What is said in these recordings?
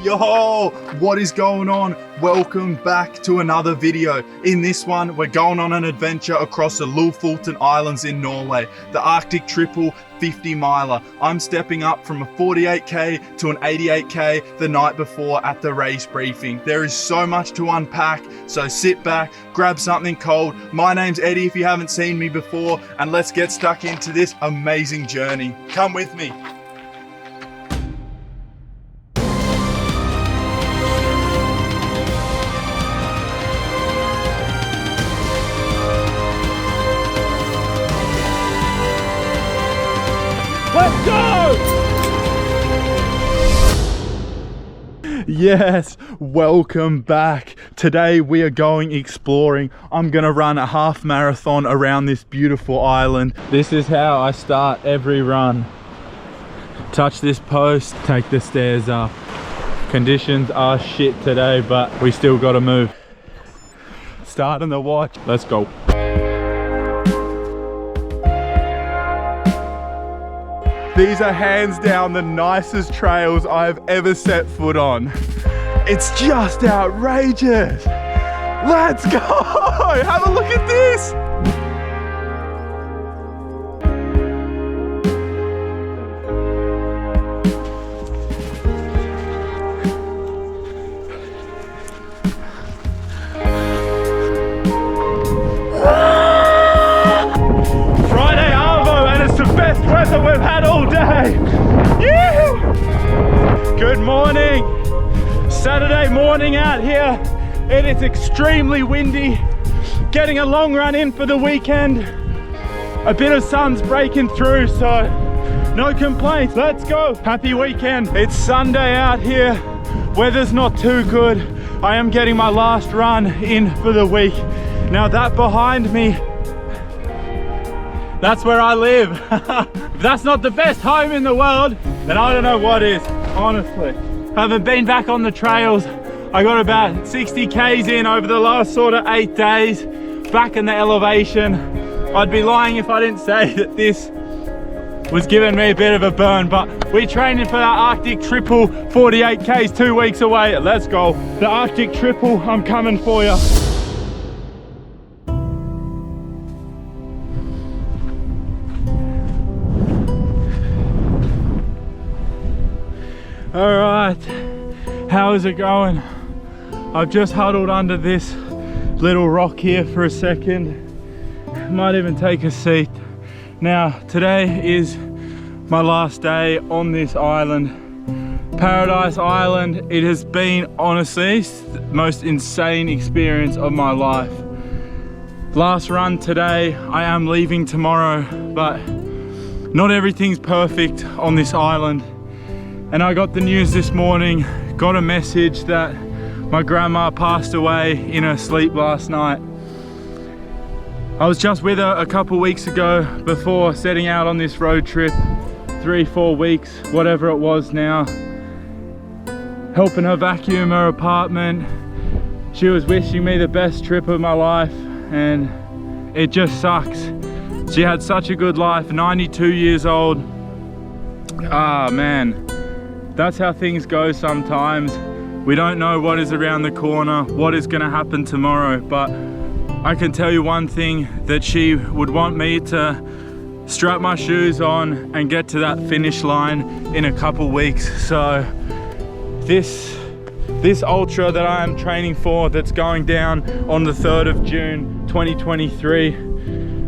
Yo, what is going on? Welcome back to another video. In this one, we're going on an adventure across the Lofoten Islands in Norway, the Arctic Triple 50 miler. I'm stepping up from a 48k to an 88k the night before at the race briefing. There is so much to unpack, so sit back, grab something cold. My name's Eddie if you haven't seen me before, and let's get stuck into this amazing journey. Come with me. Let's go! Yes, welcome back. Today we are going exploring. I'm gonna run a half marathon around this beautiful island. This is how I start every run. Touch this post, take the stairs up. Conditions are shit today, but we still gotta move. Starting the watch, let's go. These are hands down the nicest trails I've ever set foot on. It's just outrageous. Let's go! Have a look at this! Friday Arvo, and it's the best weather we've had all day. Good morning. Saturday morning out here. It is extremely windy. Getting a long run in for the weekend. A bit of sun's breaking through, so no complaints. Let's go. Happy weekend. It's Sunday out here. Weather's not too good. I am getting my last run in for the week. Now that behind me, that's where I live. If that's not the best home in the world, then I don't know what is, honestly. I haven't been back on the trails. I got about 60 Ks in over the last sort of 8 days, back in the elevation. I'd be lying if I didn't say that this was giving me a bit of a burn, but we're training for that Arctic Triple 48 Ks 2 weeks away. Let's go. The Arctic Triple, I'm coming for you. All right, how is it going? I've just huddled under this little rock here for a second. Might even take a seat. Now, today is my last day on this island. Paradise Island. It has been, honestly, the most insane experience of my life. Last run today. I am leaving tomorrow, but not everything's perfect on this island. And I got the news this morning, got a message that my grandma passed away in her sleep last night. I was just with her a couple weeks ago before setting out on this road trip, 3-4 weeks, whatever it was now, helping her vacuum her apartment. She was wishing me the best trip of my life, and it just sucks. She had such a good life, 92 years old. Ah, man. That's how things go sometimes. We don't know what is around the corner, what is gonna happen tomorrow, but I can tell you one thing, that she would want me to strap my shoes on and get to that finish line in a couple weeks. So this ultra that I am training for, that's going down on the 3rd of June 2023.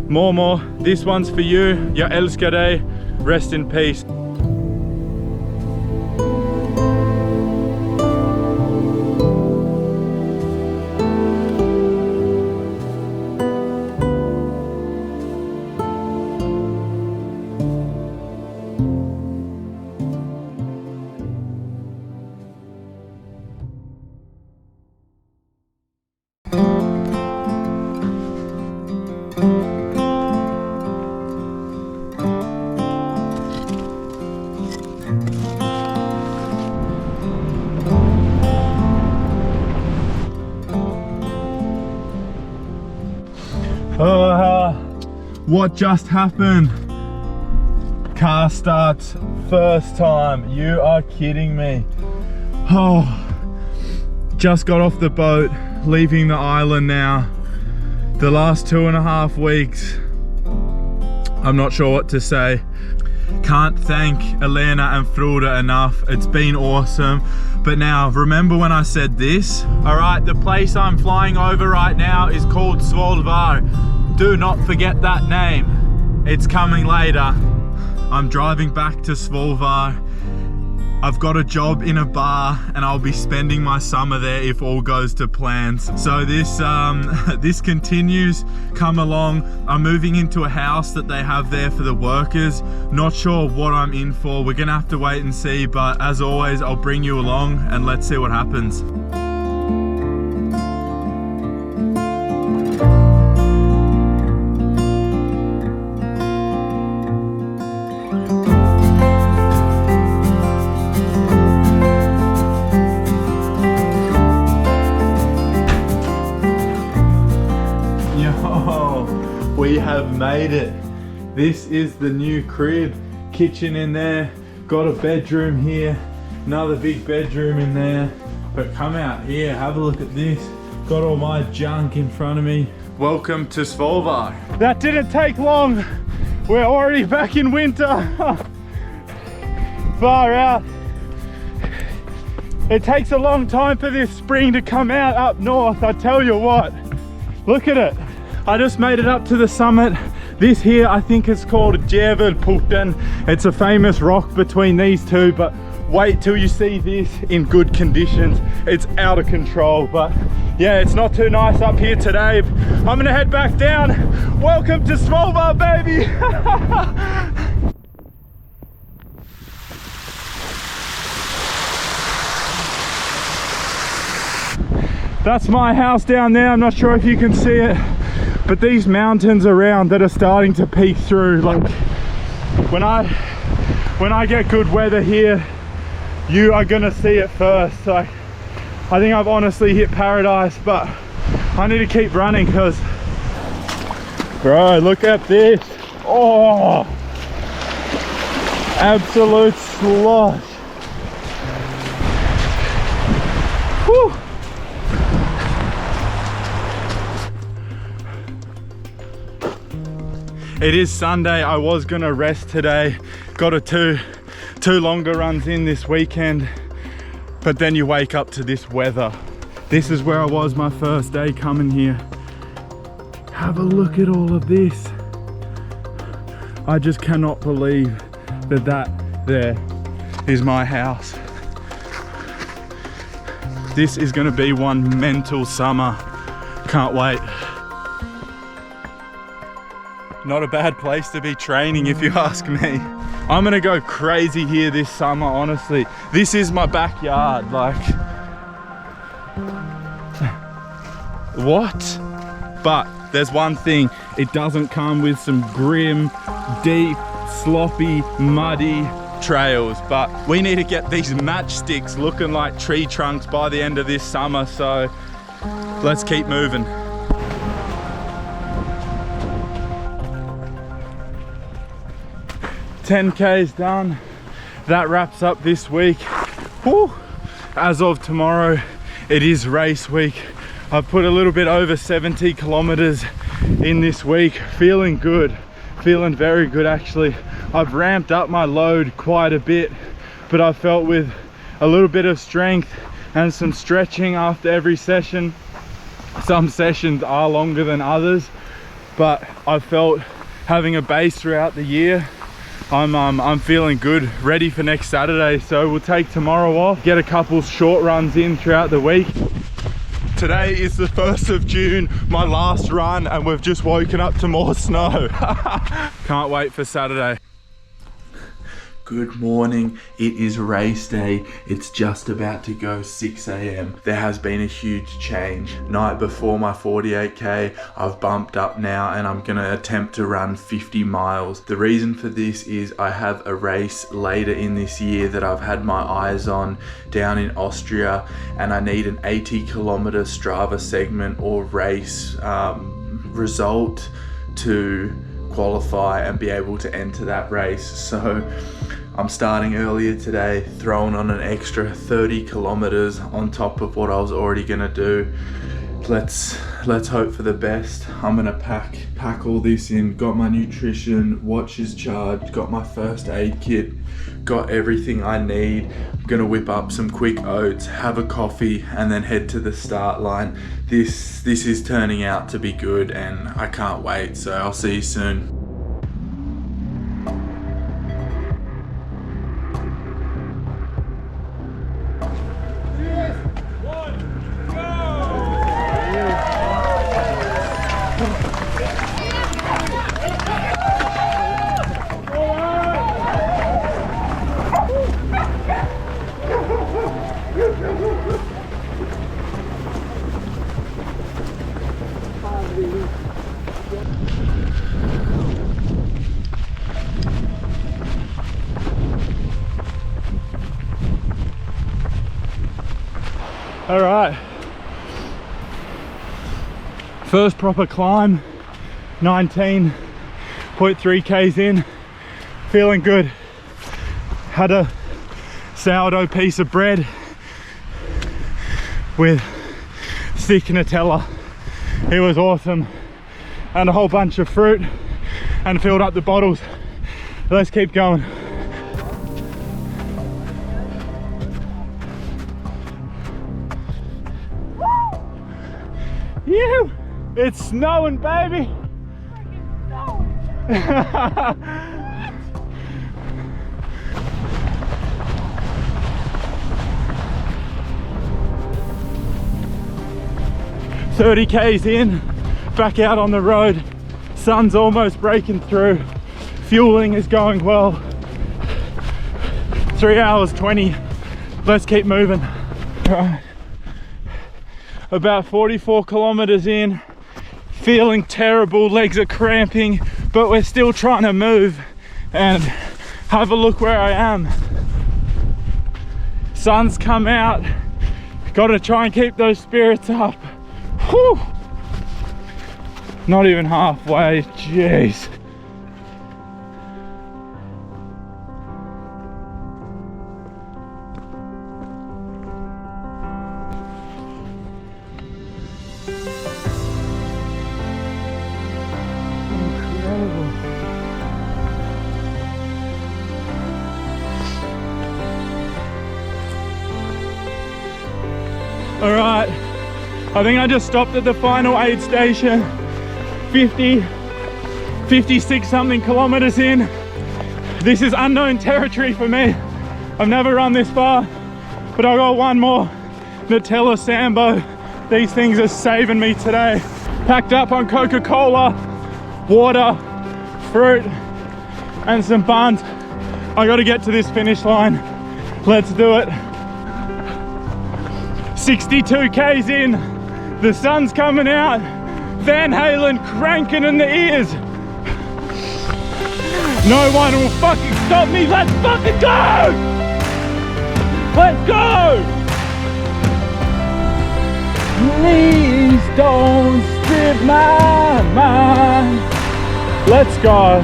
More, this one's for you. Jag älskar dig. Rest in peace. What just happened? Car starts first time. You are kidding me. Oh, just got off the boat, leaving the island now. The last 2.5 weeks, I'm not sure what to say. Can't thank Elena and Frode enough. It's been awesome. But now, remember when I said this? All right, the place I'm flying over right now is called Svolvær. Do not forget that name. It's coming later. I'm driving back to Svolvær. I've got a job in a bar and I'll be spending my summer there if all goes to plans. So this continues. Come along. I'm moving into a house that they have there for the workers. Not sure what I'm in for. We're gonna have to wait and see, but as always, I'll bring you along and let's see what happens. We have made it. This is the new crib. Kitchen in there, got a bedroom here, another big bedroom in there. But come out here, have a look at this. Got all my junk in front of me. Welcome to Svolvær. That didn't take long. We're already back in winter. Far out. It takes a long time for this spring to come out up north, I tell you what. Look at it. I just made it up to the summit. This here, I think it's called Lofoten. It's a famous rock between these two, but wait till you see this in good conditions. It's out of control, but yeah, it's not too nice up here today. I'm gonna head back down. Welcome to Svolvær, baby. That's my house down there. I'm not sure if you can see it, but these mountains around that are starting to peek through, like when I get good weather here, you are gonna see it first. Like, I think I've honestly hit paradise, but I need to keep running because, bro, look at this. Oh, absolute slush. Whew. It is Sunday. I was gonna rest today. Got a two longer runs in this weekend, but then you wake up to this weather. This is where I was my first day coming here. Have a look at all of this. I just cannot believe that there is my house. This is gonna be one mental summer. Can't wait. Not a bad place to be training if you ask me. I'm gonna go crazy here this summer, honestly. This is my backyard, like. What? But there's one thing, it doesn't come with some grim, deep, sloppy, muddy trails, but we need to get these matchsticks looking like tree trunks by the end of this summer, so let's keep moving. $10K's done. That wraps up this week. Whew. As of tomorrow, it is race week. I've put a little bit over 70 kilometers in this week. Feeling good, feeling very good actually. I've ramped up my load quite a bit, but I felt with a little bit of strength and some stretching after every session. Some sessions are longer than others, but I felt having a base throughout the year. I'm feeling good, ready for next Saturday. So we'll take tomorrow off, get a couple short runs in throughout the week. Today is the 1st of June, my last run, and we've just woken up to more snow. Can't wait for Saturday. Good morning, it is race day. It's just about to go 6 AM. There has been a huge change. Night before my 48K, I've bumped up now and I'm gonna attempt to run 50 miles. The reason for this is I have a race later in this year that I've had my eyes on down in Austria, and I need an 80-kilometer Strava segment or race result to qualify and be able to enter that race. So I'm starting earlier today, throwing on an extra 30 kilometers on top of what I was already gonna do. Let's hope for the best. I'm gonna pack all this in. Got my nutrition, watches charged, got my first aid kit, got everything I need. I'm gonna whip up some quick oats, have a coffee, and then head to the start line. This is turning out to be good, and I can't wait. So I'll see you soon. All right, first proper climb, 19.3 k's in, feeling good. Had a sourdough piece of bread with thick Nutella. It was awesome, and a whole bunch of fruit, and filled up the bottles. Let's keep going. You! It's snowing, baby! Freaking snowing! 30 k's in, back out on the road. Sun's almost breaking through. Fueling is going well. 3 hours 20. Let's keep moving. All right. About 44 kilometers in, feeling terrible, legs are cramping, but we're still trying to move. And have a look where I am. Sun's come out. Gotta try and keep those spirits up. Whew. Not even halfway, jeez. All right, I think I just stopped at the final aid station. 56 something kilometers in. This is unknown territory for me. I've never run this far, but I got one more Nutella Sambo. These things are saving me today. Packed up on Coca-Cola, water, fruit, and some buns. I gotta get to this finish line. Let's do it. 62 k's in, the sun's coming out, Van Halen cranking in the ears. No one will fucking stop me. Let's fucking go! Let's go! Please don't strip my mind. Let's go.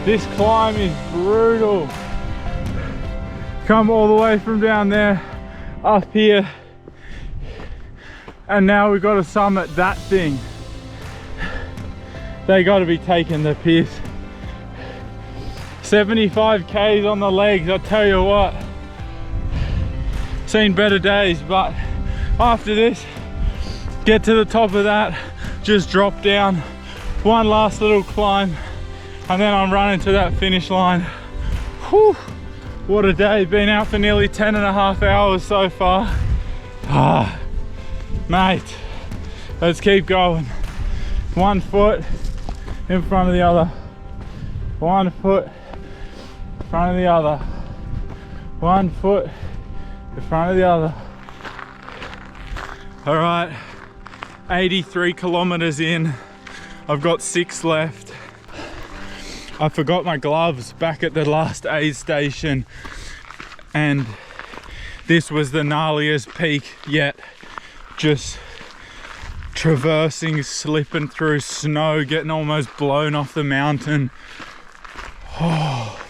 This climb is brutal. Come all the way from down there, up here, and now we've got to summit that thing. They got to be taking the piss. 75 k's on the legs, I'll tell you what. Seen better days, but after this, get to the top of that, just drop down, one last little climb, and then I'm running to that finish line. Whew, what a day. Been out for nearly 10.5 hours so far. Ah, mate, let's keep going. 1 foot in front of the other. 1 foot in front of the other. 1 foot in front of the other. All right, 83 kilometers in. I've got 6 left. I forgot my gloves back at the last aid station, and this was the gnarliest peak yet. Just traversing, slipping through snow, getting almost blown off the mountain. Oh.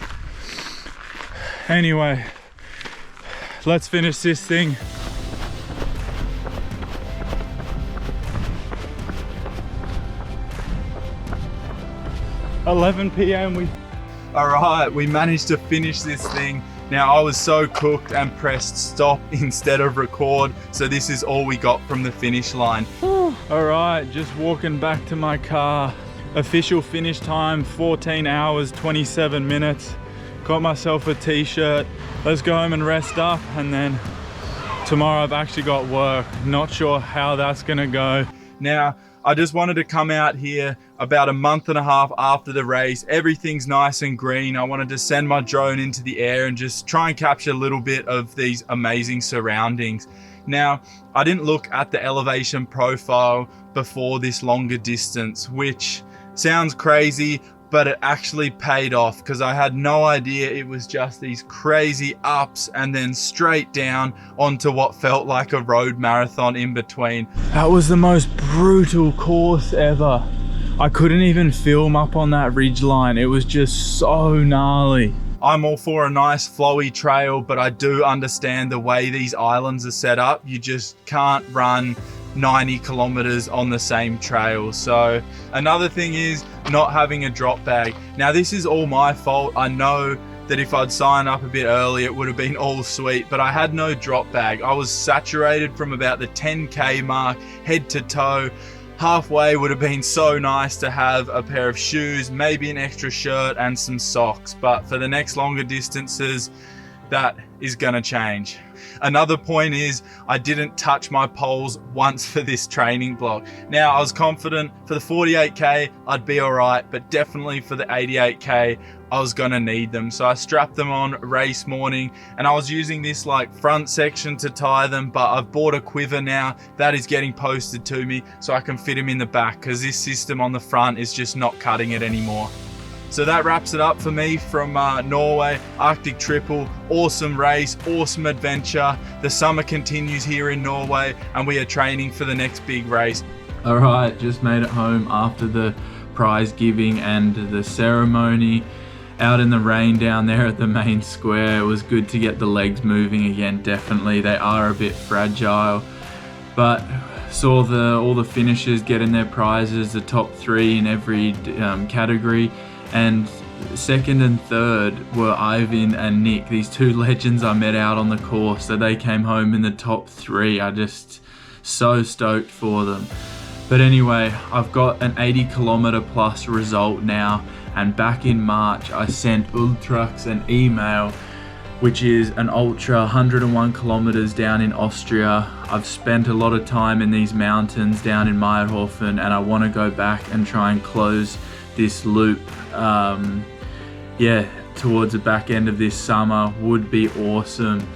Anyway, let's finish this thing. (11 p.m. All right, we managed to finish this thing. Now, I was so cooked and pressed stop instead of record, so this is all we got from the finish line. All right, just walking back to my car. Official finish time, 14 hours, 27 minutes. Got myself a t-shirt. Let's go home and rest up, and then tomorrow I've actually got work. Not sure how that's gonna go. Now, I just wanted to come out here about a month and a half after the race. Everything's nice and green. I wanted to send my drone into the air and just try and capture a little bit of these amazing surroundings. Now, I didn't look at the elevation profile before this longer distance, which sounds crazy, but it actually paid off because I had no idea it was just these crazy ups and then straight down onto what felt like a road marathon in between. That was the most brutal course ever. I couldn't even film up on that ridge line. It was just so gnarly. I'm all for a nice flowy trail, but I do understand the way these islands are set up. You just can't run 90 kilometers on the same trail. So another thing is not having a drop bag. Now, this is all my fault. I know that if I'd signed up a bit early, it would have been all sweet, but I had no drop bag. I was saturated from about the 10K mark, head to toe. Halfway would have been so nice to have a pair of shoes, maybe an extra shirt and some socks. But for the next longer distances, that is gonna change. Another point is I didn't touch my poles once for this training block. Now, I was confident for the 48K I'd be all right, but definitely for the 88K I was gonna need them. So I strapped them on race morning, and I was using this like front section to tie them, but I've bought a quiver now that is getting posted to me so I can fit them in the back, because this system on the front is just not cutting it anymore. So that wraps it up for me from Norway, Arctic Triple. Awesome race, awesome adventure. The summer continues here in Norway, and we are training for the next big race. All right, just made it home after the prize giving and the ceremony. Out in the rain down there at the main square. It was good to get the legs moving again, definitely. They are a bit fragile, but saw all the finishers getting their prizes, the top 3 in every category. And second and third were Ivan and Nick, these 2 legends I met out on the course. So they came home in the top 3. I just so stoked for them. But anyway, I've got an 80 kilometer plus result now, and back in March I sent Ultrax an email, which is an ultra 101 kilometers down in Austria. I've spent a lot of time in these mountains down in Lofoten, and I want to go back and try and close this loop towards the back end of this summer. Would be awesome.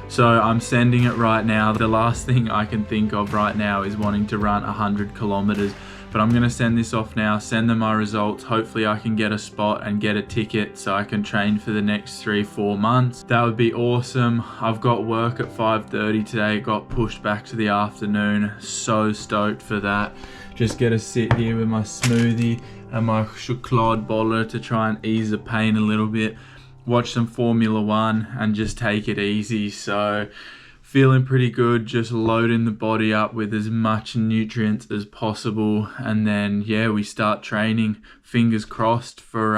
So I'm sending it right now. The last thing I can think of right now is wanting to run 100 kilometers, but I'm gonna send this off now, send them my results. Hopefully I can get a spot and get a ticket so I can train for the next 3-4 months. That would be awesome. I've got work at 5:30 today, got pushed back to the afternoon. So stoked for that. Just get to sit here with my smoothie and my chokladboller to try and ease the pain a little bit. Watch some Formula 1 and just take it easy. So feeling pretty good, just loading the body up with as much nutrients as possible, and then we start training. Fingers crossed for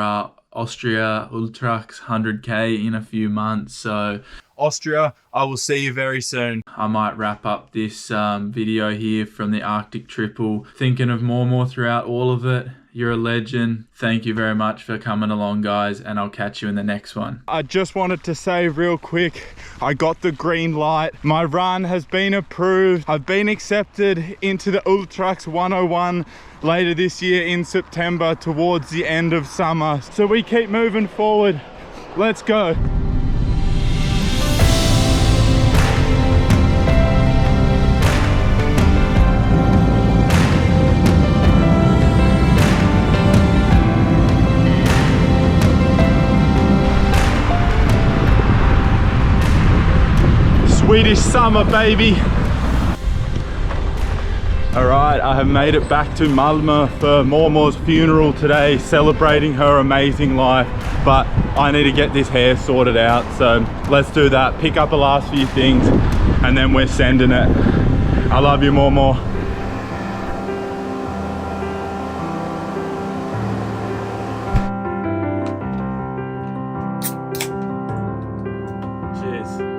Austria Ultrax 100K in a few months. So Austria, I will see you very soon. I might wrap up this video here from the Arctic Triple. Thinking of more throughout all of it. You're a legend. Thank you very much for coming along, guys, and I'll catch you in the next one. I just wanted to say real quick, I got the green light. My run has been approved. I've been accepted into the Ultrax 101 later this year in September towards the end of summer. So we keep moving forward. Let's go. Swedish summer, baby. All right, I have made it back to Malmö for Mormor's funeral today, celebrating her amazing life, but I need to get this hair sorted out, so let's do that, pick up the last few things, and then we're sending it. I love you, Mormor. Cheers.